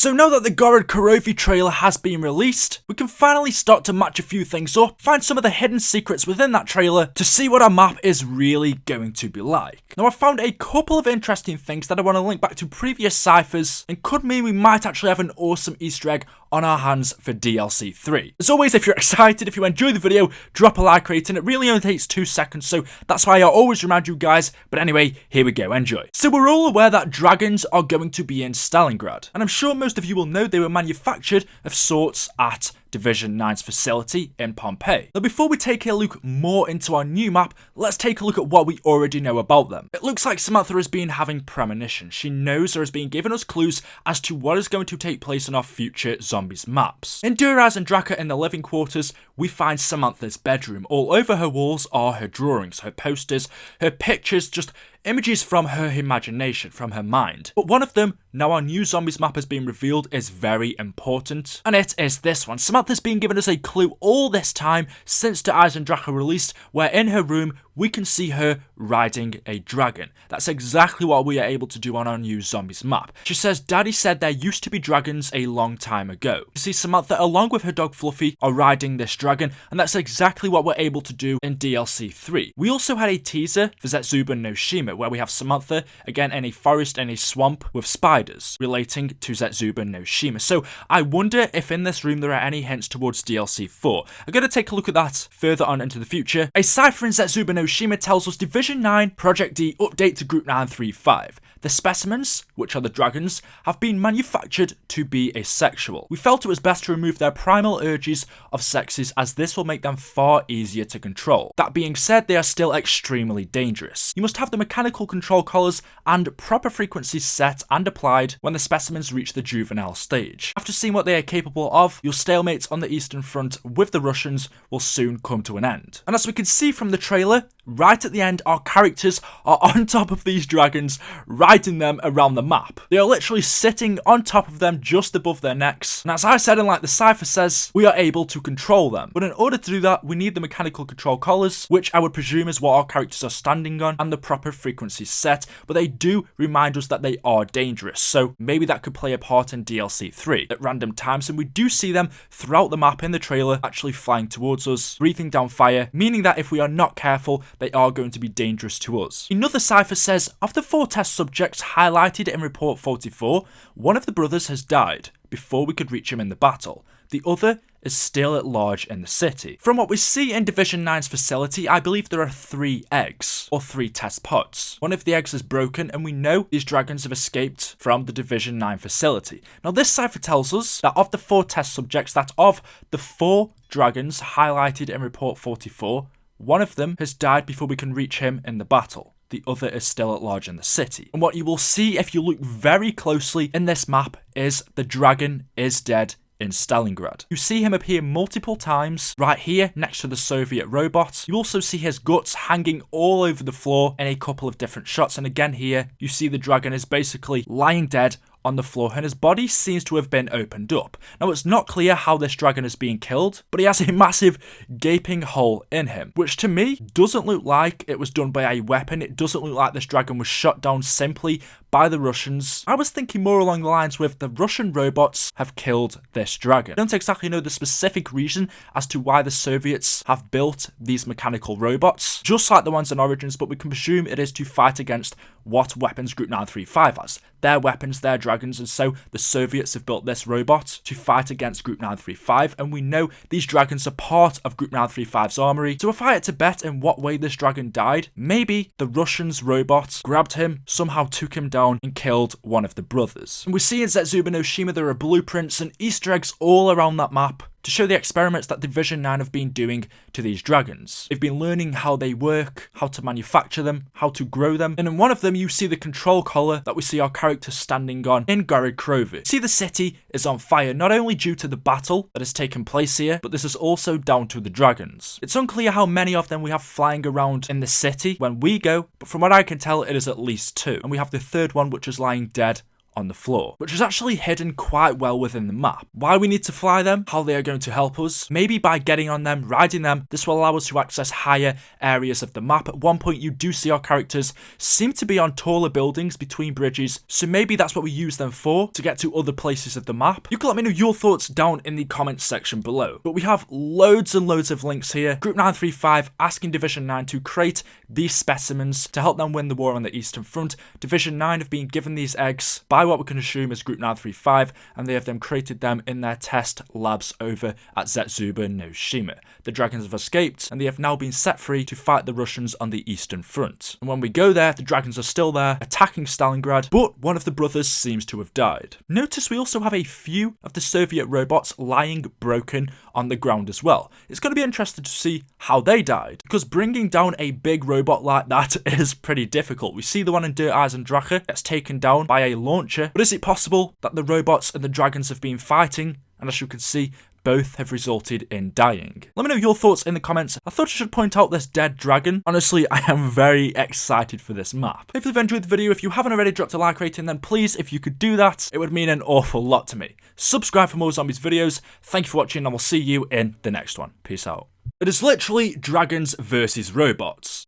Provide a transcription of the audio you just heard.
So now that the GOROD KROVI trailer has been released, we can finally start to match a few things up, find some of the hidden secrets within that trailer to see what our map is really going to be like. Now I found a couple of interesting things that I want to link back to previous ciphers and could mean we might actually have an awesome Easter egg on our hands for DLC 3. As always, if you're excited, if you enjoy the video, drop a like rating. It really only takes 2 seconds, so that's why I always remind you guys. But anyway, here we go, enjoy. So we're all aware that dragons are going to be in Stalingrad, and I'm sure most of you will know they were manufactured of sorts at Division 9's facility in Pompeii. Now before we take a look more into our new map, let's take a look at what we already know about them. It looks like Samantha has been having premonitions. She knows or has been giving us clues as to what is going to take place in our future zombies maps. In Duraz and Draka in the living quarters, we find Samantha's bedroom. All over her walls are her drawings, her posters, her pictures, just images from her imagination, from her mind. But one of them, now our new zombies map has been revealed, is very important, and it is this one. Samantha's been giving us a clue all this time since the Eyes and Draka released, where in her room we can see her riding a dragon. That's exactly what we are able to do on our new zombies map. She says, "Daddy said there used to be dragons a long time ago." You see Samantha along with her dog Fluffy are riding this dragon, and that's exactly what we're able to do in DLC 3. We also had a teaser for Zetsubou no Shima, where we have Samantha again in a forest and a swamp with spiders relating to Zetsubou no Shima. So I wonder if in this room there are any hints towards DLC 4. I'm going to take a look at that further on into the future. A cipher in Zetsubou no Shima tells us Division 9 Project D update to Group 935. The specimens, which are the dragons, have been manufactured to be asexual. We felt it was best to remove their primal urges of sexes, as this will make them far easier to control. That being said, they are still extremely dangerous. You must have the mechanical control collars and proper frequencies set and applied when the specimens reach the juvenile stage. After seeing what they are capable of, your stalemate on the Eastern Front with the Russians will soon come to an end. And as we can see from the trailer, right at the end, our characters are on top of these dragons, riding them around the map. They are literally sitting on top of them just above their necks. And as I said, and like the cipher says, we are able to control them. But in order to do that, we need the mechanical control collars, which I would presume is what our characters are standing on, and the proper frequencies set. But they do remind us that they are dangerous. So maybe that could play a part in DLC 3 at random times. And we do see them throughout the map in the trailer actually flying towards us, breathing down fire, meaning that if we are not careful, they are going to be dangerous to us. Another cipher says, of the 4 test subjects highlighted in report 44, one of the brothers has died before we could reach him in the battle. The other is still at large in the city. From what we see in Division 9's facility, I believe there are 3 eggs, or 3 test pods. One of the eggs is broken, and we know these dragons have escaped from the Division 9 facility. Now this cipher tells us that of the 4 test subjects, that of the 4 dragons highlighted in report 44, one of them has died before we can reach him in the battle. The other is still at large in the city. And what you will see if you look very closely in this map is the dragon is dead in Stalingrad. You see him appear multiple times right here next to the Soviet robot. You also see his guts hanging all over the floor in a couple of different shots. And again here, you see the dragon is basically lying dead on the floor, and his body seems to have been opened up. Now it's not clear how this dragon is being killed, but he has a massive gaping hole in him, which to me doesn't look like it was done by a weapon. It doesn't look like this dragon was shot down simply by the Russians. I was thinking more along the lines with the Russian robots have killed this dragon. I don't exactly know the specific reason as to why the Soviets have built these mechanical robots, just like the ones in Origins, but we can presume it is to fight against what weapons Group 935 has. Their weapons, their dragons, and so the Soviets have built this robot to fight against Group 935, and we know these dragons are part of Group 935's armory. So if I had to bet in what way this dragon died, maybe the Russians' robot grabbed him, somehow took him down, and killed one of the brothers. And we see in Zetsubou no Shima there are blueprints and Easter eggs all around that map to show the experiments that Division 9 have been doing to these dragons. They've been learning how they work, how to manufacture them, how to grow them, and in one of them you see the control collar that we see our characters standing on in GOROD KROVI. See, the city is on fire, not only due to the battle that has taken place here, but this is also down to the dragons. It's unclear how many of them we have flying around in the city when we go, but from what I can tell it is at least 2, and we have the third one which is lying dead on the floor, which is actually hidden quite well within the map. Why we need to fly them, how they are going to help us, maybe by getting on them, riding them, this will allow us to access higher areas of the map. At one point you do see our characters seem to be on taller buildings between bridges, so maybe that's what we use them for, to get to other places of the map. You can let me know your thoughts down in the comments section below. But we have loads and loads of links here. Group 935 asking Division 9 to create these specimens to help them win the war on the Eastern Front. Division 9 have been given these eggs by what we can assume is Group 935, and they have then created them in their test labs over at Zetsubou no Shima. The dragons have escaped, and they have now been set free to fight the Russians on the Eastern Front. And when we go there, the dragons are still there, attacking Stalingrad, but one of the brothers seems to have died. Notice we also have a few of the Soviet robots lying broken on the ground as well. It's going to be interesting to see how they died, because bringing down a big robot like that is pretty difficult. We see the one in Dirt Eyes and Drache gets taken down by a launcher, but is it possible that the robots and the dragons have been fighting, and as you can see, both have resulted in dying? Let me know your thoughts in the comments. I thought I should point out this dead dragon. Honestly, I am very excited for this map. Hopefully you've enjoyed the video. If you haven't already dropped a like rating, then please, if you could do that, it would mean an awful lot to me. Subscribe for more zombies videos. Thank you for watching, and we'll see you in the next one. Peace out. It is literally dragons versus robots.